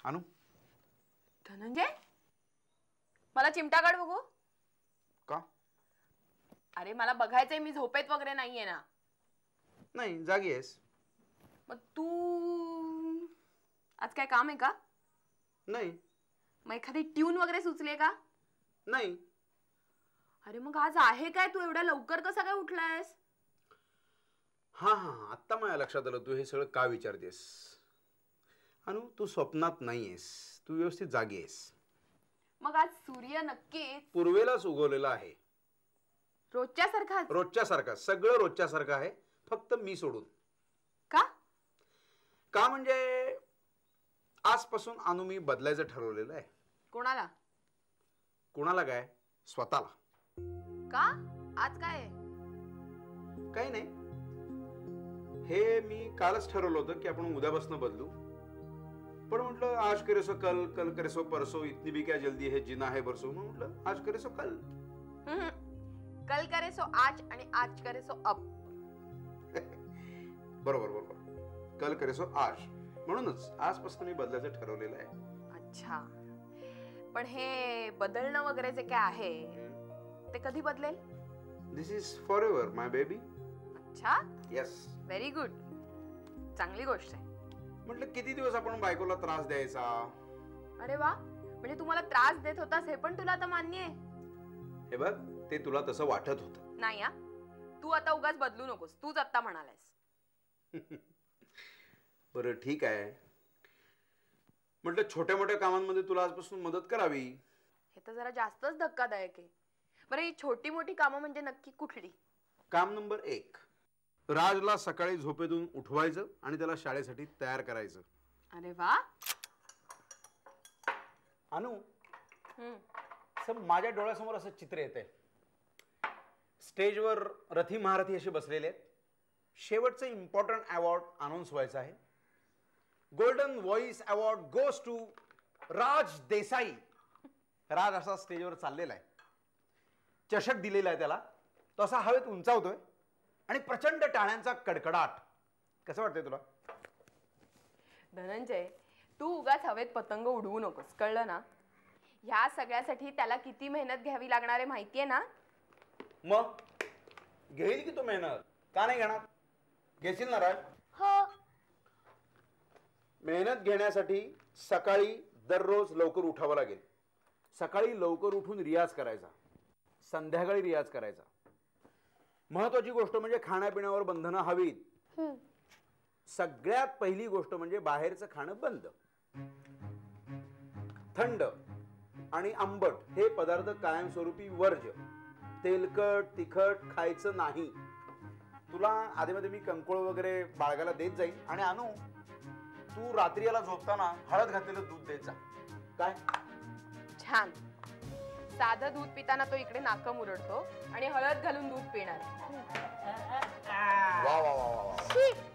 अनु धनंजय, मला चिमटा काढ बघू. का? अरे मला बघायचंय, मी झोपेत वगैरे नाहीये ना. नाही, जागी आहेस. मग तू आज काय काम आहे का? नाही. मग एखादी ट्यून वगैरे सुचली का? नाही. अरे मग आज आहे काय? तू एवढ्या लवकर कसा काय उठलायस? हा हा, आत्ता माझ्या लक्षात आलं तू हे सगळं का विचारतेस. अनु, तू स्वप्नात नाहीयेस, तू व्यवस्थित जागी आहेस. मग आज सूर्य नक्कीच पूर्वेलाच उगवलेला आहे. रोजच्या सारखा? रोजच्या सारखा, सगळं रोजच्या सारखं आहे, फक्त मी सोडून. का? का म्हणजे आजपासून अनु मी बदलायचं ठरवलेलं आहे. कोणाला? कोणाला काय? स्वतःला. का? आज काय? काही नाही, हे मी कालच ठरवलं होतं की आपण उद्यापासून बदलू, पण म्हटलं आज करे सो कल, कल करे सो परसो, इतनी भी क्या जल्दी है, जिना है बरसो. म्हटलं आज करे सो कल. कल करे सो आज आणि आज करे सो अब. बरोबर बरोबर, कल करे सो आज. म्हणूनच आजपासून मी बदलायचं ठरवलेलं आहे. अच्छा, पण हे बदलणं वगैरे जे काय आहे ते कधी बदलेल? This is forever my baby. अच्छा, येस. व्हेरी गुड, चांगली गोष्ट आहे. म्हटलं किती दिवस आपण बायकोला त्रास द्यायचा. अरे वा, म्हणजे तुम्हाला त्रास देत होतास हे पण तुला आता मान्य आहे? हे बघ, ते तुला तसं वाटत होतं. नाही हा, तू आता उगाच बदलू नकोस, तूच आता म्हणालायस. बरं ठीक आहे, म्हटलं छोट्या मोठ्या कामांमध्ये तुला आजपासून मदत करावी. हे तर जरा जास्तच धक्कादायक आहे. बरं, ही छोटी मोठी कामं म्हणजे नक्की कुठली? काम नंबर 1, राजला सकाळी झोपेतून उठवायचं आणि त्याला शाळेसाठी तयार करायचं. अरे वा. अनु, माझ्या डोळ्यासमोर असं चित्र येतंय. स्टेजवर रथी महारथी असे बसलेले आहेत. शेवटचं इम्पॉर्टंट अवॉर्ड अनाउन्स व्हायचं आहे. Golden voice award goes to Raj Desai. Raj असा स्टेजवर चाललेला आहे, चषक दिलेला आहे त्याला, तो असा हवेत उंचावतोय आणि प्रचंड टाळ्यांचा कडकडाट. कसं वाटतंय तुला? धनंजय, तू उगाच हवेत पतंग उडवू नकोस, कळलं ना? ह्या सगळ्यासाठी त्याला किती मेहनत घ्यावी लागणार आहे माहितीये ना? मग घेईल की तो मेहनत, का नाही घेणार? घेशील ना राज? हो. मेहनत घेण्यासाठी सकाळी दररोज लवकर उठावं लागेल. सकाळी लवकर उठून रियाज करायचा, संध्याकाळी रियाज करायचा. महत्वाची गोष्ट म्हणजे खाण्यापिण्यावर बंधनं हवीत. सगळ्यात पहिली गोष्ट म्हणजे बाहेरचं खाणं बंद. थंड आणि आंबट हे पदार्थ कायमस्वरूपी वर्ज्य. तेलकट तिखट खायचं नाही. तुला आधीमध्ये मी कंकोळ वगैरे बाळगाला देत जाईल. आणि अनु, तू रात्री याला झोपताना हळद घातलेलं दूध देत जा. काय? छान. साधं दूध पिताना तो इकडे नाक मुरडतो आणि हळद घालून दूध पिणार. वा वा वा वा.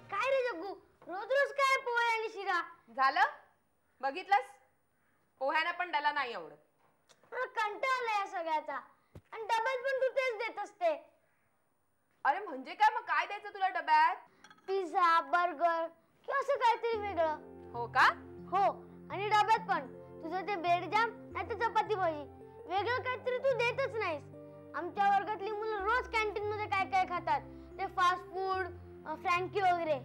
काय रे जग्गू, रोज रोज काय पोहे आणि शिरा? झालं, बघितलंस? पोह्याना पण त्याला नाही आवडत. मला कंटाळा आला या सगळ्याचा, आणि डब्यात पण तू तेच देत असते. अरे म्हणजे काय? मग काय द्यायचं तुला डब्यात? पिझ्झा, बर्गर किंवा असं काहीतरी वेगळं. हो का? हो, आणि डब्यात पण तुझं ते ब्रेड जॅम नाही तर चपाती भाजी, वेगळं काहीतरी तू देतच नाहीस. आमच्या वर्गातली मुलं रोज कॅन्टीन मध्ये काय काय खातात, ते फास्ट फूड, फ्रँकी वगैरे.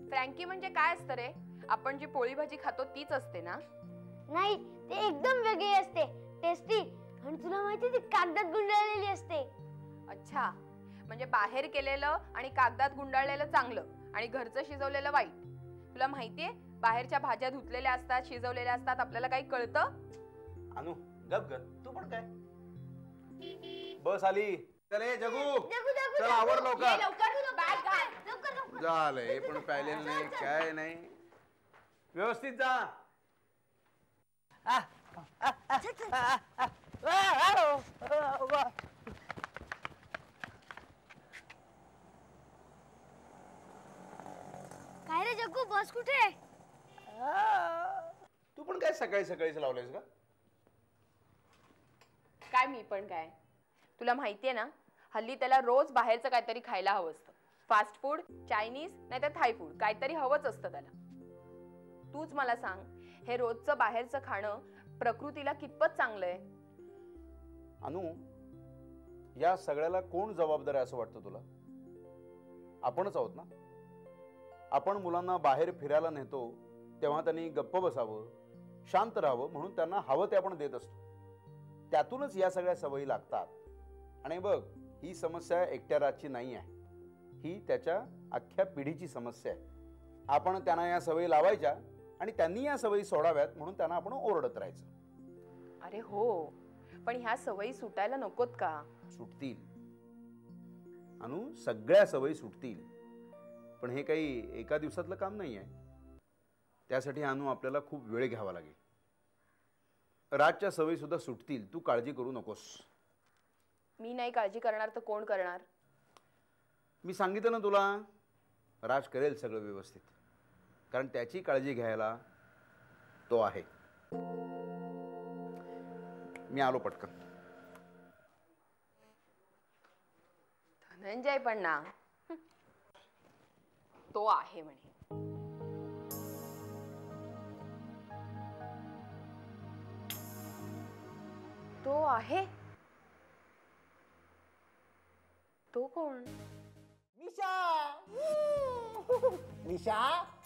फ्रँकी म्हणजे काय असतं रे? आपण जी पोळी भाजी खातो तीच असते ना? नाही, ते एकदम वेगळी असते, टेस्टी, आणि तुला माहिती ती कागदात गुंडाळलेली असते. अच्छा, म्हणजे बाहेर केलेलं आणि कागदात गुंडाळलेलं चांगलं आणि घरचं शिजवलेलं वाईट. तुला माहितीये, बाहेरच्या भाज्या धुतलेल्या असतात, शिजवलेल्या असतात, आपल्याला काही कळतं? अनु, गप ग, तू पण काय? बस आली. चले जगू, चल आवर लवकर. झालंय, पण प्यायलेलं नाही, काय नाही. व्यवस्थित जा. काय रे जग्गू, बस कुठे? तू पण काय सकाळी सकाळीच लावलंयस का? काय मी पण काय? तुला माहितीये ना, हल्ली त्याला रोज बाहेरचं काहीतरी खायला हवं असतं. फास्ट फूड, चायनीज नाहीतर थाय फूड, काहीतरी हवंच असतं त्याला. तूच मला सांग, हे रोजचं बाहेरचं खाणं प्रकृतीला कितपत चांगलंय? अनु, या सगळ्याला कोण जबाबदार आहे असं वाटतं तुला? आपणच आहोत ना. आपण मुलांना बाहेर फिरायला नेतो तेव्हा त्यांनी गप्प बसावं, शांत राहावं म्हणून त्यांना हवं ते आपण देत असतो. त्यातूनच या सगळ्या सवयी लागतात. आणि बघ, ही समस्या एकट्या राजची नाही आहे, ही त्याच्या अख्ख्या पिढीची समस्या आहे. आपण त्यांना या सवयी लावायच्या आणि त्यांनी या सवयी सोडाव्यात म्हणून त्यांना आपण ओरडत राहायचं. अरे हो, पण ह्या सवयी सुटायला नकोत का? सुटतील अनु, सगळ्या सवयी सुटतील. पण हे काही एका दिवसातलं काम नाही आहे. त्यासाठी अनु आपल्याला खूप वेळ घ्यावा लागेल. राजच्या सवयी सुद्धा सुटतील, तू काळजी करू नकोस. मी नाही काळजी करणार तर कोण करणार? मी सांगितलं ना तुला, राज करेल सगळं व्यवस्थित, कारण त्याची काळजी घ्यायला तो आहे. मी आलो पटकन. धनंजय पण ना, तो आहे म्हणे. तो आहे? तो कोण? मिशा. मिशा,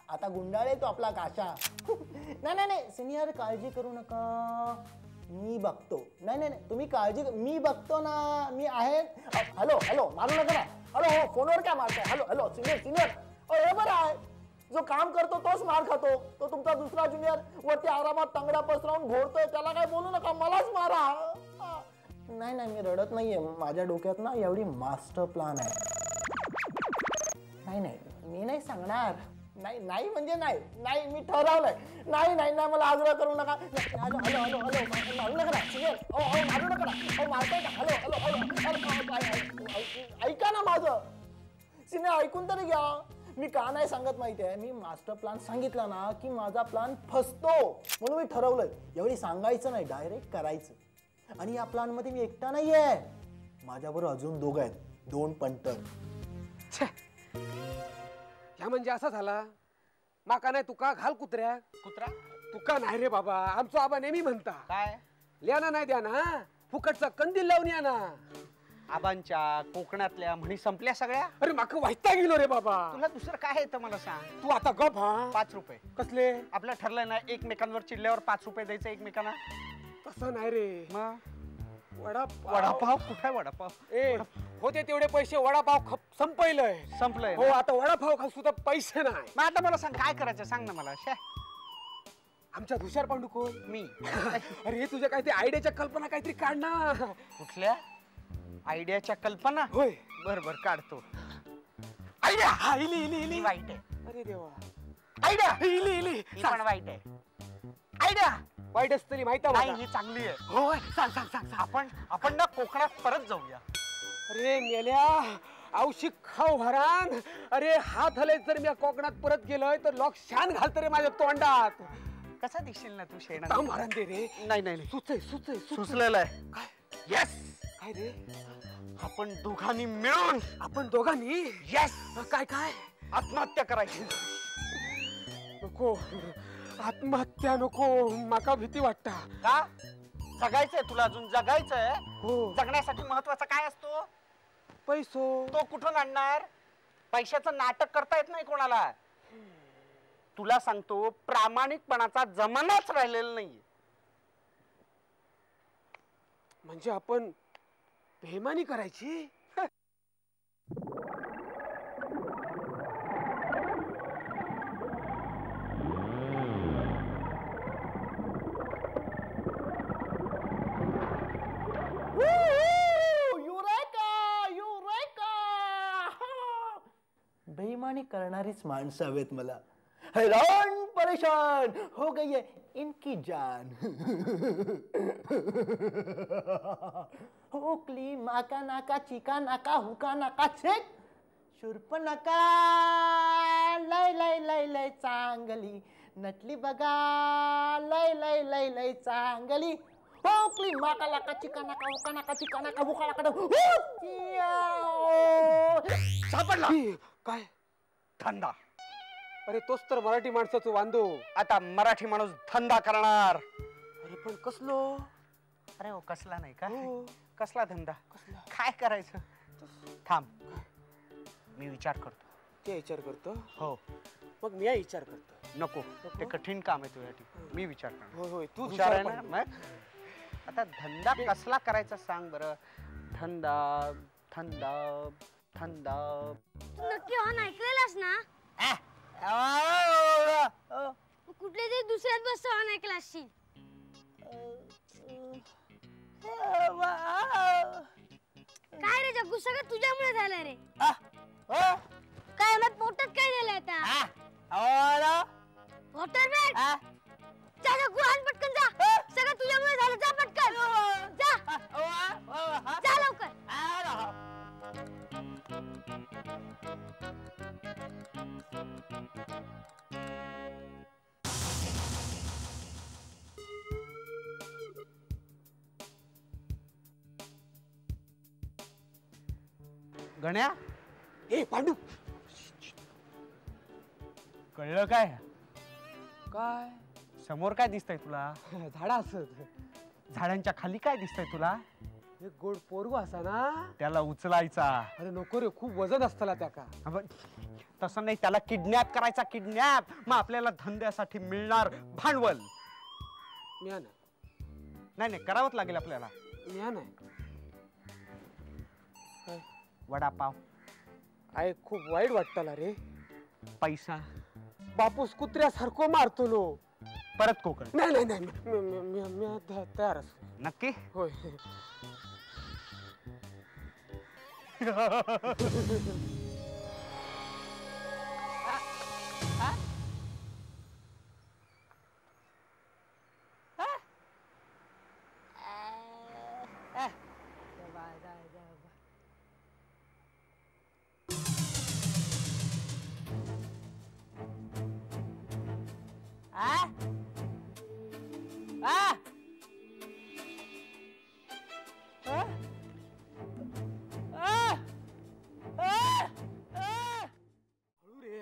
आता गुंडाळे तो आपला काशा. नाही नाही नाही सिनियर, काळजी करू नका, मी बघतो. नाही नाही नाही तुम्ही काळजी, मी बघतो ना, मी आहे. हॅलो हॅलो मारू नका ना. हॅलो हो, फोनवर काय मारताय? Hello hello senior senior. हे बरं आहे, जो काम करतो तोच मार खातो. तो तुमचा दुसरा ज्युनियर वरती आरामात तंगडा पसरवून घोरतोय, त्याला काय बोलू नका, मलाच मारा. नाही नाही मी रडत नाहीये, माझ्या डोक्यात ना एवढी मास्टर प्लॅन आहे. नाही नाही मी नाही सांगणार. नाही नाही म्हणजे नाही नाही, मी ठरवलंय. नाही नाही नाही मला आग्रह करू नका. हॅलो हॅलो हॅलो हॅलो मारू नका ना सिनियर. ओ ओ मारू नका ना. ओ मारताय का? हॅलो हॅलो हॅलो ऐका ना माझं सिनियर, ऐकून तरी घ्या. मी का नाही सांगत माहितीये, मी मास्टर प्लॅन सांगितला ना की माझा प्लॅन फसतो, म्हणून मी ठरवलंय एवढी सांगायचं नाही, डायरेक्ट करायचं. आणि या प्लॅन मध्ये मी एकटा नाहीये, माझ्याबरोबर अजून दोघं आहेत, 2 पंटर. ह्या म्हणजे असा झाला माका नाही तुका घाल कुत्र्या. कुत्रा तुका नाही रे बाबा, आमचा आबा नेहमी म्हणता काय लियाना नाही द्या ना, फुकटचा कंदील लावून या ना. आबांच्या कोकणातल्या म्हणी संपल्या सगळ्या. अरे माका वाईटा गेलो रे बाबा. तुला दुसरं काय येतं मला सांग. तू आता गप. हा 5 रुपये कसले? आपलं ठरलंय ना, एकमेकांवर चिडल्यावर 5 रुपये द्यायचं एकमेकांना. तसं नाही रे, मग वडापाव. कुठे वडापाव? ए होते तेवढे पैसे, वडापाव संपलंय. संपलंय हो, आता वडापाव खाऊ सुद्धा पैसे नाही. मग आता मला सांग काय करायचं, सांग ना मला. आमच्या हुशार पांडू कोण? मी. अरे तुझ्या काहीतरी आयडियाच्या कल्पना काहीतरी काढ ना. कुठल्या आयडियाच्या कल्पना? होय बर बर काढतो. आयडिया. हा इली इली इली. वाईट आहे. अरे देवा. आयडिया इली इली. ही पण वाईट आहे. आयडिया वाईट असतली माहिती नाही, ही चांगली आहे. होय सांग सांग सांग. आपण ना कोकणात परत जाऊया. अरे मेल्या औशिक खाऊ भरान. अरे हात हले जर मी कोकणात परत गेलोय तर लोक शान घालत रे माझ्या तोंडात. कसा दिसशील ना तू शेणा. काम भरान दे रे. नाही नाही सुचय सुचय सुचलेलं आहे. काय? येस. काय रे? आपण दोघांनी मिळून, आपण दोघांनी येस, काय काय आत्महत्या करायची. नको, आत्महत्या नको, माका भीती वाटता. का? जगायचंय तुला, अजून जगायचंय. हो. जगण्यासाठी महत्वाचा काय असतो? पैसो. तो कुठून आणणार? पैशाचं नाटक करता येत नाही कोणाला. तुला सांगतो, प्रामाणिकपणाचा जमानाच राहिलेला नाहीये. म्हणजे आपण बेईमानी करायची? बेईमानी करणारीच माणसं हवेत मला. हैरान परेशान हो गई है इनकी जान. हुकली माका नाका चिका नाका हुका नाका छेक शुर्प नका लय लय लय लय चांगली नटली बघा लय लय लय लय चांगली. हुकली माका नाका चिका नाका हुका नाका चिका नाका हुका नाका सापडला. काय? धंदा. अरे तोच तर मराठी माणसाचं वांदो. आता मराठी माणूस धंदा करणार. अरे पण कसलो? अरे हो कसला नाही का? हो. कसला धंदा? काय करायचं? थांब, मी विचार करतो. ते विचार करतो. हो. मग मी विचार करतो. नको, ते कठीण काम आहे तुझ्यासाठी. मी विचार करतो. होय होय, तू हुशार आहे ना मग? आता धंदा कसला करायचा सांग बरं. धंदा धंदा धंदा. तू नक्की हॉर्न ऐकलेलास ना? कुठल्या तरी दुसऱ्याच बसचा हॉर्न ऐकला असशील. काय रे जग्गू, सगळं तुझ्यामुळे झालं रे. काय मग पोटात काय झालं आता? Water bag. जा जग्गू, आण पटकन जा. सगळं तुझ्यामुळे झालं. जा पटकन जा. जा लवकर. गण्या, ए पांडू, कळलं काय? काय समोर काय दिसतंय तुला? झाडा असत. झाडांच्या खाली काय दिसतंय तुला? एक गोड पोरगो असा ना, त्याला उचलायचा. अरे नको रे, खूप वजन असतला त्याका. तसं नाही, त्याला किडनॅप करायचा. किडनॅप. मग आपल्याला धंद्यासाठी मिळणार भांडवल. मिया ना. नाही नाही, करावंच लागेल आपल्याला. मिया नाही. वडापाव. काय खूप वाईट वाटतला रे. पैसा. बापूस कुत्र्यासारखं मारतो लो. परत कोकण. नाही नाही नाही, मी तयार असतो. नक्की? होय.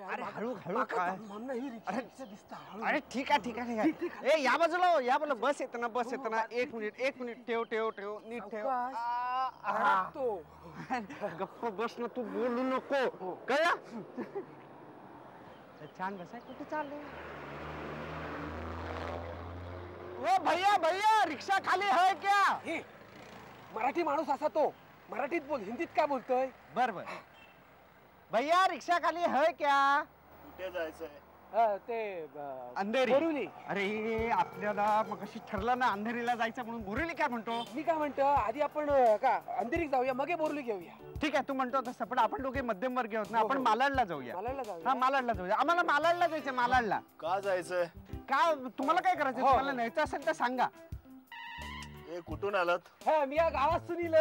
अरे हळू हळू काय? अरे अरे ठीक आहे ठीक आहे ठीक आहे. ए या बाजूला हो, या बाजूला. बस येतं ना, बस येतं ना. एक मिनिट ठेव ठेव ठेव, नीट ठेव. गप्प बस ना, तू बोलू नको. कळलं? छान बसाय. कुठे चालले? ओ भैया भैया, रिक्षा खाली है क्या? मराठी माणूस असा तो. मराठीत बोल, हिंदीत काय बोलतोय? बर बर. भैया रिक्षा खाली है क्या? कुठे जायचंय? ते अंधेरी. बोरिवली. अरे आपल्याला मग कशी ठरलं ना अंधेरीला जायचं म्हणून. बोरिवली काय म्हणतो? मी काय म्हणतो, आधी आपण का अंधेरीत जाऊया, मग बोरिवली घेऊया. ठीक आहे, तू म्हणतो तसं. पण आपण दोघे मध्यमवर्गीय आहोत ना, हो, आपण हो. मालाडला जाऊया. मालाडला हा जाऊया. मालाडला जाऊया. आम्हाला मालाडला जायचं. मालाडला का जायचंय? का? तुम्हाला काय करायचं? हो. तुम्हाला न्यायचं असेल तर सांगा. ए कुठून आलात? मी या गावात सुनील,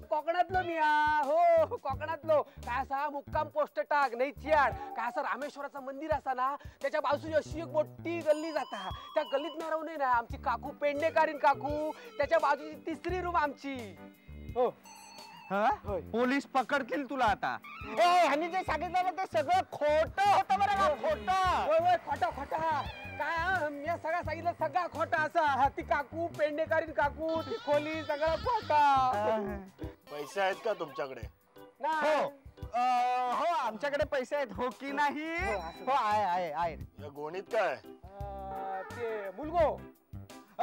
कोकणातलो मी. हो कोकणातलो. काय असा मुक्काम पोस्ट टाक नाही चियाड. काय असं रामेश्वराचं मंदिर असा ना, त्याच्या बाजूची अशी एक मोठी गल्ली जाता. त्या गल्लीत मी राहू नये ना, आमची काकू पेंडेकारीन काकू. त्याच्या बाजूची तिसरी रूम आमची. हो हा? होय. पोलीस पकडतील तुला आता. ए ह्यांनी जे सांगितलं ना, ते सगळं खोटं होतं बरं का? खोटं. होय होय, खोटा खोटा. काय मी सगळं सांगितलं, सगळा खोटा असा. ती काकू पेंडेकारीन काकू, ती खोली, सगळं खोटा. पैसे आहेत का तुमच्याकडे? नाही. हो आमच्याकडे पैसे आहेत. हो की नाही? हो, असं. हो आहे आहे. या गोणीत काय? ते मुलगो.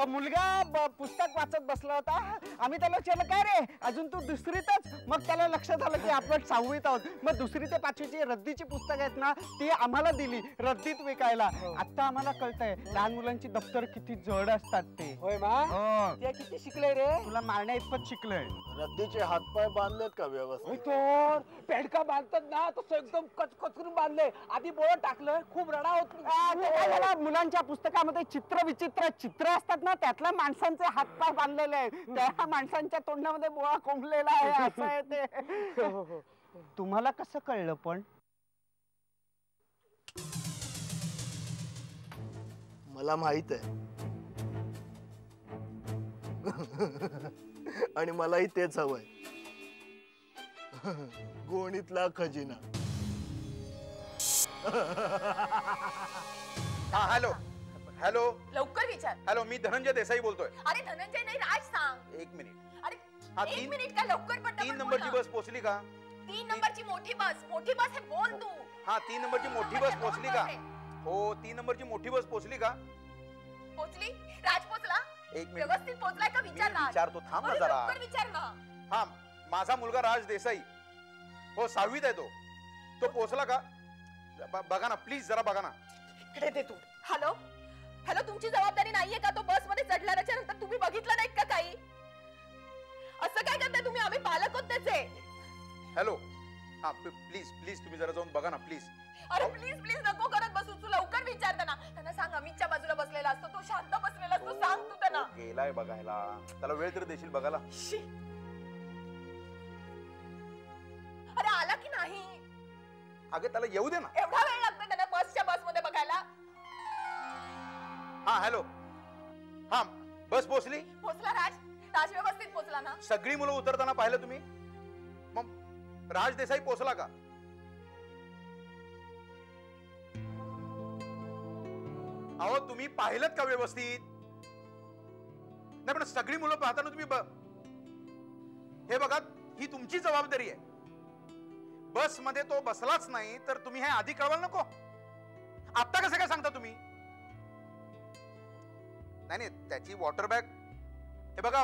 मुलगा पुस्तक वाचत बसला होता. आम्ही त्याला विचारलं, काय रे अजून तू दुसरीतच? मग त्याला लक्षात आलं की आपण 6वीत आहोत. मग 2री ते 5वीची रद्दीची पुस्तक आहेत ना, ती आम्हाला दिली रद्दीत विकायला. आता आम्हाला कळतंय लहान मुलांची दप्तर किती जड असतात ते. होय मा. हो. ते किती शिकले रे? तुला मारण्या इतपत शिकलोय. रद्दीचे हातपाय बांधलेत का व्यवस्थित? तर पेडका बांधतात ना, तसं एकदम कचकचून बांधले. आधी बोळ टाकलं, खूप रडा होत. काय झालं, मुलांच्या पुस्तकामध्ये चित्र विचित्र चित्र असतात ना, त्यातल्या माणसांचे हातपाय बांधलेले आहेत. त्या माणसांच्या तोंडामध्ये बोळा कोंबलेला आहे. असं आहे ते. तुम्हाला कसं कळलं पण? मला माहित आहे. आणि मलाही तेच हवंय. गोणीतला खजिना. हा हॅलो हॅलो लवकर विचार. हॅलो, मी धनंजय देसाई बोलतोय. अरे धनंजय नाही, राज सांग. एक मिनिट. अरे हा, एक तीन- मिनिट काय, लवकर पटकन 3 बोल नंबरची ना. बस पोहोचली का? 3 नंबरची मोठी बस हे बोल तू. हा, 3 नंबरची मोठी बस पोहोचली का? हो, 3 नंबरची मोठी बस पोहोचली का? पोचली. राज पोचला. एक मिनिट. व्यवस्थित पोचलाय का मी विचार राज. विचारतो, थांब ना अरे, जरा. लवकर विचार ना. हा, माझा मुलगा राज देसाई, हो 6वीत आहे तो पोहोचला का? बघा ना प्लीज, जरा बघा ना. इकडे दे तू. हॅलो हॅलो, तुमची जबाबदारी नाहीये का? तो बस मध्ये चढल्याच्या नंतर तुम्ही बघितलं नाही का काही? असं काय करताय तुम्ही? आम्ही पालक होत त्याचे. हॅलो, हा प्लीज प्लीज तुम्ही जरा जाऊन बघा ना प्लीज. अरे प्लीज प्लीज नको करत बसू. तू लवकर विचार त्यांना सांग अमितच्या बाजूला बसलेला असतो तो, शांत बसलेला असतो. सांग तू त्यांना. गेलाय बघायला, त्याला वेळ तरी देशील बघायला? शी. अरे आला की नाही? अगं त्याला येऊ दे ना. एवढा वेळ लागतो त्यांना बस मध्ये बघायला? हा हॅलो, हा बस पोहोचली? पोचला राज व्यवस्थित पोचला ना? सगळी मुलं उतरताना पाहिलं तुम्ही? मग राज देसाई पोहोचला का? अहो तुम्ही पाहिलं का व्यवस्थित? नाही पण सगळी मुलं पाहताना तुम्ही हे बघा, ही तुमची जबाबदारी आहे. बस मध्ये तो बसलाच नाही तर तुम्ही हे आधी कळवायला नको? आता कसं काय सांगता तुम्ही? नाही त्याची वॉटर बॅग हे बघा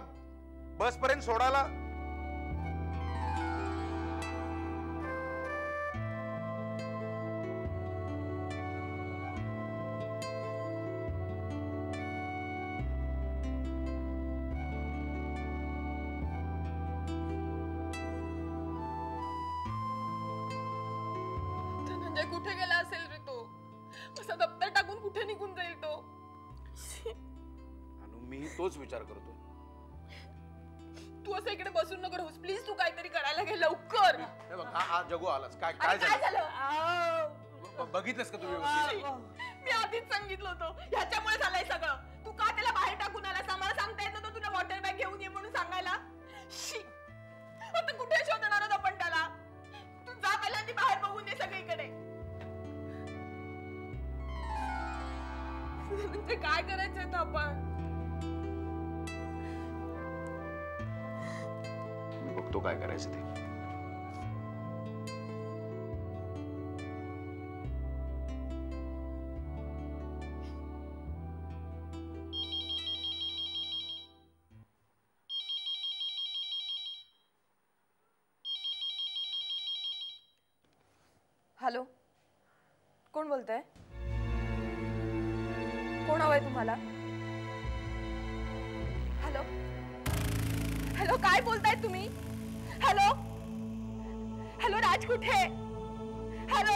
बस पर्यंत सोडायला. धनंजय कुठे गेला असेल रे तो? असं दप्तर टाकून कुठे निघून जाईल तो? मी तोच विचार करतो. तू असं इकडे बसून नको राहूस प्लीज. तू काहीतरी करायला घे लवकर. हे बघ, हा जगू आलाच. काय काय झालं? झालं? बघितलंस का तू व्यवस्थित? मी आधीच सांगितलं होतं ह्याच्यामुळे झालंय सगळं. तू का त्याला बाहेर टाकून आलास? आम्हाला सांगता येत नव्हतं तुला वॉटर बॅग घेऊन ये म्हणून सांगायला? शी. आता कुठे शोधणार आहोत आपण त्याला? तू जा पहिल्यांदा बाहेर बघून ये सगळीकडे. म्हणजे काय करायचंय आपण? मी बघतो काय करायचं ते. हॅलो, कोण बोलतंय? कोण हवंय तुम्हाला? हॅलो हॅलो, काय बोलताय तुम्ही? हॅलो हॅलो, राज कुठे? हॅलो